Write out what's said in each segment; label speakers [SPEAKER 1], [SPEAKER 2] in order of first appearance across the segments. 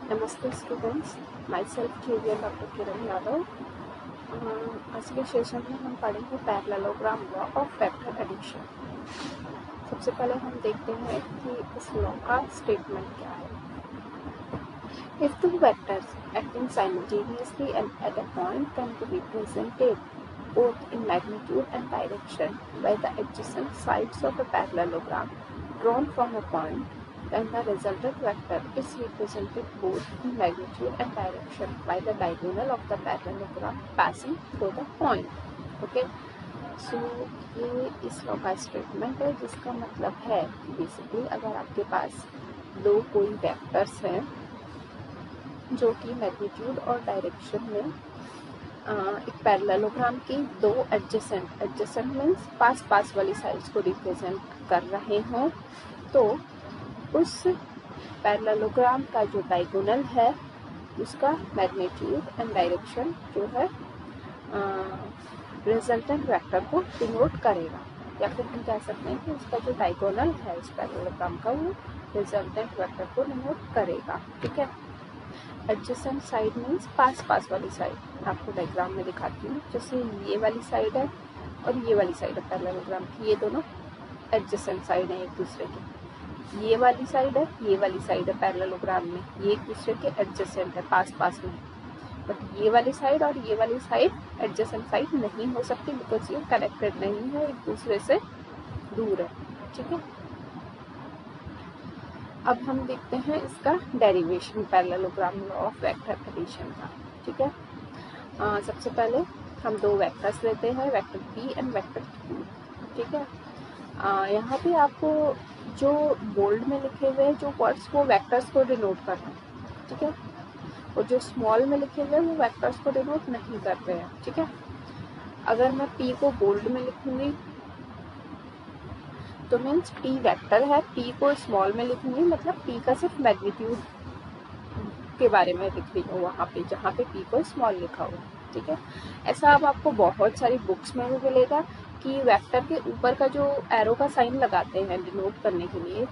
[SPEAKER 1] नमस्ते students, myself tutorial doctor Kiran Yadav. आज के सेशन में हम पढ़ेंगे parallelogram law of vector addition. सबसे पहले हम देखते हैं कि इस लॉ का स्टेटमेंट क्या है। If two vectors acting simultaneously and at a point can be represented both in magnitude and direction by the adjacent sides of a parallelogram drawn from a point, then the resultant vector is represented both in magnitude and direction by the diagonal of the parallelogram passing through the point. Okay, so ये इस law का statement है, जिसका मतलब है कि basically अगर आपके पास दो कोई वेक्टर्स हैं जो कि मैग्नीट्यूड और डायरेक्शन में एक पैरेललोग्राम की दो एडजेसेंट मीन्स पास वाली साइड्स को रिप्रेजेंट कर रहे हों, तो उस पैरेललोग्राम का जो डायगोनल है उसका मैग्नीट्यूड एंड डायरेक्शन जो है रिजल्टेंट वेक्टर को डिनोट करेगा, या फिर हम कह सकते हैं कि उसका जो डायगोनल है इस पैरेललोग्राम का वो रिजल्टेंट वेक्टर को डिनोट करेगा। ठीक है, एडजेसेंट साइड मीन्स पास वाली साइड। आपको डायग्राम में दिखाती हूँ। जैसे ये वाली साइड है और ये वाली साइड है पैरेललोग्राम की, ये दोनों एडजेसेंट साइड है एक दूसरे के। ये वाली साइड है, ये वाली साइड है पैरेललोग्राम में, ये एक दूसरे के एडजेसेंट है पास में। बट ये वाली साइड और ये वाली साइड एडजेसेंट साइड नहीं हो सकती, बिकॉज ये कनेक्टेड नहीं है, एक दूसरे से दूर है। ठीक है, अब हम देखते हैं इसका derivation parallelogram law of vector addition का। ठीक है, सबसे पहले हम दो वेक्टर्स लेते हैं, vector p and vector q। ठीक है, यहाँ पे आपको जो बोल्ड में लिखे हुए जो वर्ड्स वो वेक्टर्स को डिनोट कर रहे हैं। ठीक है, और जो स्मॉल में लिखे हुए वो वेक्टर्स को डिनोट नहीं कर रहे हैं। ठीक है, अगर मैं p को बोल्ड में लिखूंगी तो मीन्स p वेक्टर है, p को स्मॉल में लिखूंगी मतलब p का सिर्फ मैग्नीट्यूड के बारे में लिख रही हूँ वहाँ पे जहाँ पे p को स्मॉल लिखा हुआ। ठीक है, ऐसा अब आपको बहुत सारी बुक्स में भी मिलेगा कि वेक्टर के ऊपर का जो एरो का साइन लगाते हैं डिनोट करने के लिए,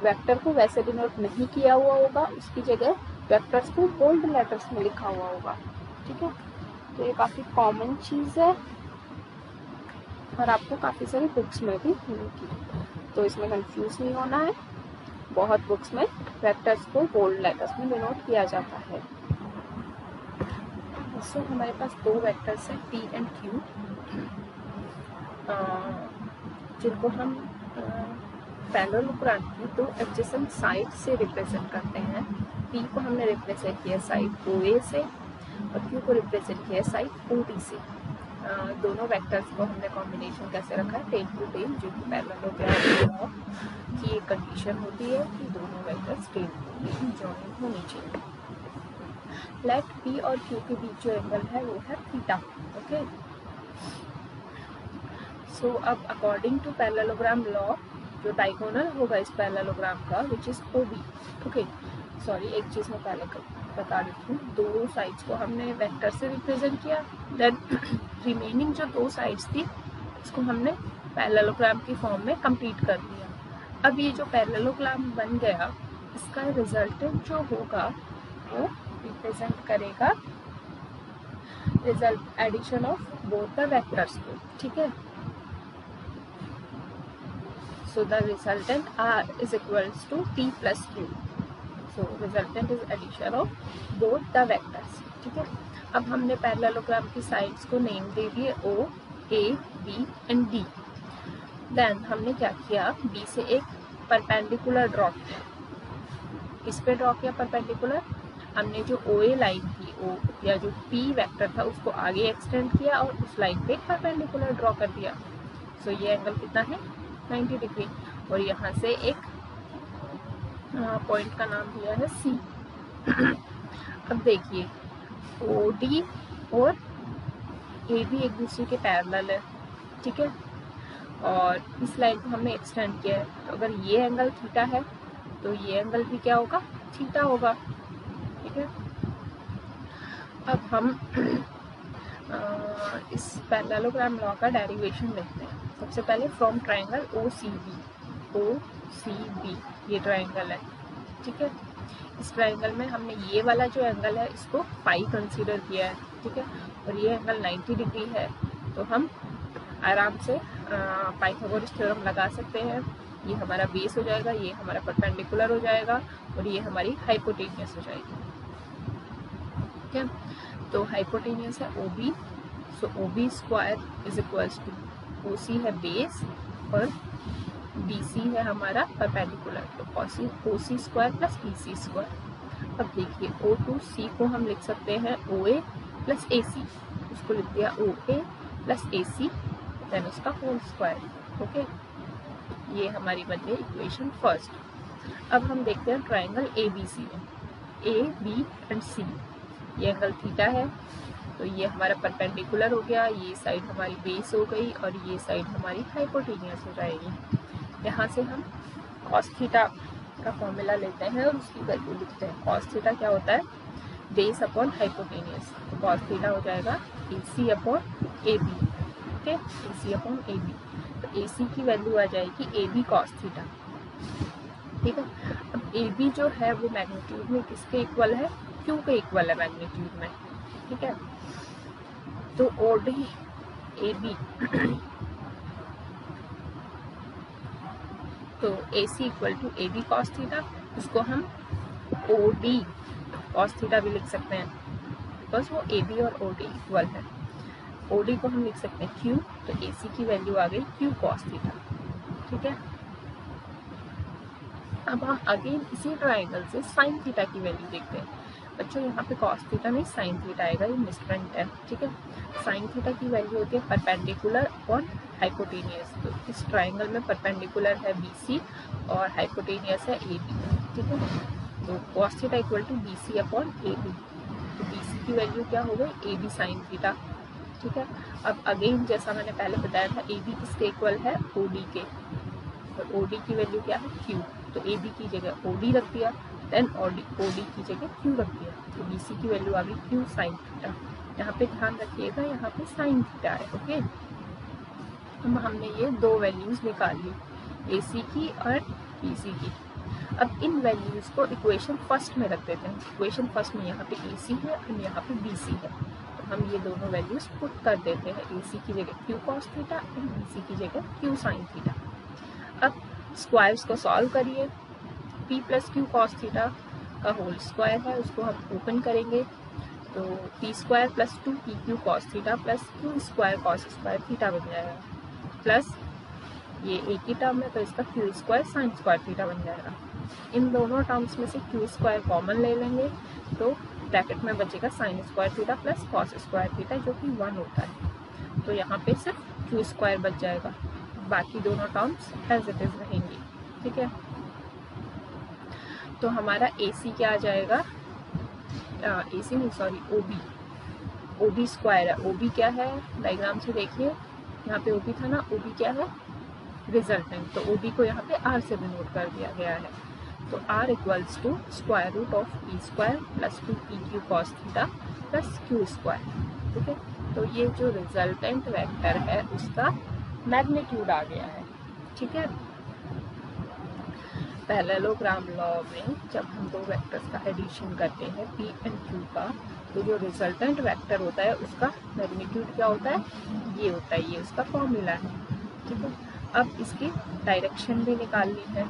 [SPEAKER 1] वेक्टर को वैसे डिनोट नहीं किया हुआ होगा, उसकी जगह वेक्टर्स को बोल्ड लेटर्स में लिखा हुआ होगा। ठीक है, तो ये काफ़ी कॉमन चीज़ है और आपको काफ़ी सारी बुक्स में भी मिलेगी, तो इसमें कंफ्यूज नहीं होना है। बहुत बुक्स में वेक्टर्स को बोल्ड लेटर्स में डिनोट किया जाता है। इससे हमारे पास दो वेक्टर्स हैं p एंड q, जिनको हम पैरेललोग्राम की दो एडजेसेंट साइड से रिप्रेजेंट करते हैं। p को हमने रिप्रेजेंट किया साइड OA से और q को रिप्रेजेंट किया साइड OB से। दोनों वेक्टर्स को हमने कॉम्बिनेशन कैसे रखा है, टेल टू टेल, जो कि पैरेललोग्राम की एक कंडीशन होती है कि दोनों vectors tail to tail join होनी चाहिए। लेट p और q के बीच जो एंगल है वो है थीटा। ओके, सो अब अकॉर्डिंग टू पैरेललोग्राम लॉ जो डायगोनल होगा इस पैरेललोग्राम का which is OB। Okay, sorry, एक चीज़ मैं पहले बता देती हूँ, दो साइड्स को हमने वेक्टर से रिप्रेजेंट किया, देन रिमेनिंग जो दो साइड्स थी उसको हमने पैरेललोग्राम की फॉर्म में कंप्लीट कर दिया। अब ये जो पैरेललोग्राम बन गया, इसका रिजल्टेंट जो होगा वो रिप्रेजेंट करेगा result addition of both the vectors को। ठीक है, so the resultant r is equals to p plus q, so resultant is addition of both the vectors। ठीक है, अब हमने पैरेललोग्राम की साइड्स को नेम दे दिए O, A, B and D। Then हमने क्या किया, B से एक परपेंडिकुलर ड्रॉ किया। किस पे ड्रॉ किया परपेंडिकुलर, हमने जो OA लाइन थी, O या जो P वेक्टर था उसको आगे एक्सटेंड किया और उस लाइन पे एक परपेंडिकुलर ड्रॉ कर दिया। सो ये एंगल कितना है, 90 डिग्री, और यहाँ से एक पॉइंट का नाम दिया है C। अब देखिए OD और AB एक दूसरे के पैरेलल है। ठीक है, और इस लाइन को हमने एक्सटेंड किया है, तो अगर ये एंगल थीटा है तो ये एंगल भी क्या होगा, थीटा होगा। ठीक है, अब हम इस पैरेललोग्राम लॉ का डेरिवेशन देखते हैं। सबसे पहले फ्रॉम ट्राइंगल OCB ये ट्राइंगल है। ठीक है, इस ट्राइंगल में हमने ये वाला जो एंगल है इसको फाई कंसीडर किया है, ठीक है, और ये एंगल 90 डिग्री है। तो हम आराम से पाइथागोरस थ्योरम लगा सकते हैं। ये हमारा बेस हो जाएगा, ये हमारा परपेंडिकुलर हो जाएगा और ये हमारी हाइपोटेनियस हो जाएगी, ठीक है। तो हाइपोटेनियस है OB, so OB square is equals to OC है बेस और BC है हमारा परपेंडिकुलर, तो OC square plus BC square. अब देखिए O2C को हम लिख सकते हैं OA प्लस AC, उसको लिख दिया OA प्लस AC देन उसका होल स्क्वायर, ओके। ये हमारी बन गई इक्वेशन फर्स्ट। अब हम देखते हैं ट्राइंगल ABC में A, B एंड C, ये एंगल थीटा है, तो ये हमारा परपेंडिकुलर हो गया, ये साइड हमारी बेस हो गई और ये साइड हमारी हाइपोटेनियस हो जाएगी। यहाँ से हम कॉस थीटा का फॉर्मूला लेते हैं और उसकी वैल्यू लिखते हैं। कॉस थीटा क्या होता है, बेस अपॉन हाइपोटेनियस, तो कॉस थीटा हो जाएगा AC अपॉन AB, ठीक है, AC अपॉन AB। तो AC की वैल्यू आ जाएगी AB कॉस थीटा, ठीक है। अब AB जो है वो मैग्नीट्यूड में किसके इक्वल है, Q के इक्वल है मैग्नीट्यूड में, ठीक है। तो OD AB तो AC equal to AB cos theta, उसको हम OD कॉस थीटा भी लिख सकते हैं बिकॉज वो AB और OD इक्वल है। OD को हम लिख सकते हैं Q, तो AC की वैल्यू आ गई Q कॉस थीटा, ठीक है। अब हम अगेन इसी ट्राइंगल से साइन थीटा की वैल्यू देखते हैं। बच्चों यहाँ पे कॉस थीटा नहीं साइन थीटा आएगा, ये मिसप्रिंट है, ठीक है। साइन थीटा की वैल्यू होती है परपेंडिकुलर और हाइपोटेनियस, तो इस ट्राइंगल में परपेंडिकुलर है BC और हाइपोटेनियस है AB, ठीक है। तो cos theta equal to BC upon AB, तो BC की वैल्यू क्या हो गई AB साइन थीटा, ठीक है। अब अगेन जैसा मैंने पहले बताया था AB किसके इक्वल है OD के, और OD की वैल्यू क्या है Q, तो AB की जगह OD रख दिया, देन OD की जगह Q रख दिया, तो BC की वैल्यू आ गई Q साइन थीटा। यहाँ पे ध्यान रखिएगा, यहाँ पे साइन थीटा है, ओके। हमने ये दो वैल्यूज निकाल ली, AC की और BC की। अब इन वैल्यूज को इक्वेशन फर्स्ट में रख देते हैं। इक्वेशन फर्स्ट में यहाँ पे AC है और यहाँ पे BC है, तो हम ये दोनों वैल्यूज पुट कर देते हैं। AC की जगह Q cos theta and BC की जगह Q साइन थीटा। अब स्क्वायर्स को सॉल्व करिए। P plus Q cos theta का होल स्क्वायर है, उसको हम ओपन करेंगे, तो P square plus 2PQ cos theta plus Q square cos square theta बन जाएगा, प्लस ये एक ही टर्म है तो इसका Q square sine square theta बन जाएगा। इन दोनों टर्म्स में से Q स्क्वायर कॉमन ले लेंगे, तो ब्रैकेट में बचेगा sine square theta plus cos square theta जो कि 1 होता है, तो यहाँ पे सिर्फ Q स्क्वायर बच जाएगा, बाकी दोनों टर्म्स एज इट इज रहेंगी, ठीक है। तो हमारा AC क्या आ जाएगा, AC नहीं सॉरी OB स्क्वायर है। OB क्या है, डायग्राम से देखिए, यहाँ पे OB था ना, OB क्या है रिजल्टेंट, तो OB को यहाँ पे R से डिनोट कर दिया गया है, तो R equals to square root of P square plus 2PQ cos theta plus Q square, ठीक है। तो ये जो रिजल्टेंट वेक्टर है उसका मैग्नीट्यूड आ गया है, ठीक है। पैरेललोग्राम लॉ में जब हम दो वेक्टर्स का एडिशन करते हैं P एंड Q का, तो जो रिजल्टेंट वेक्टर होता है उसका मैग्नीट्यूड क्या होता है, ये होता है, ये उसका फॉर्मूला है, ठीक है। अब इसकी डायरेक्शन भी निकालनी है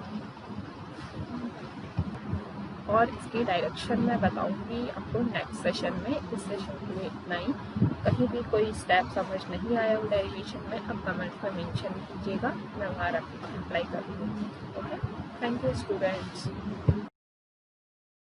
[SPEAKER 1] और इसकी डायरेक्शन मैं बताऊंगी आपको नेक्स्ट सेशन में। इस सेशन के लिए इतना ही। कहीं भी कोई स्टेप समझ नहीं आया हो डेरिवेशन में, अब कमेंट में मेंशन कीजिएगा, मैं वहाँ अप्लाई कर दूँगी, ओके। Thank you students.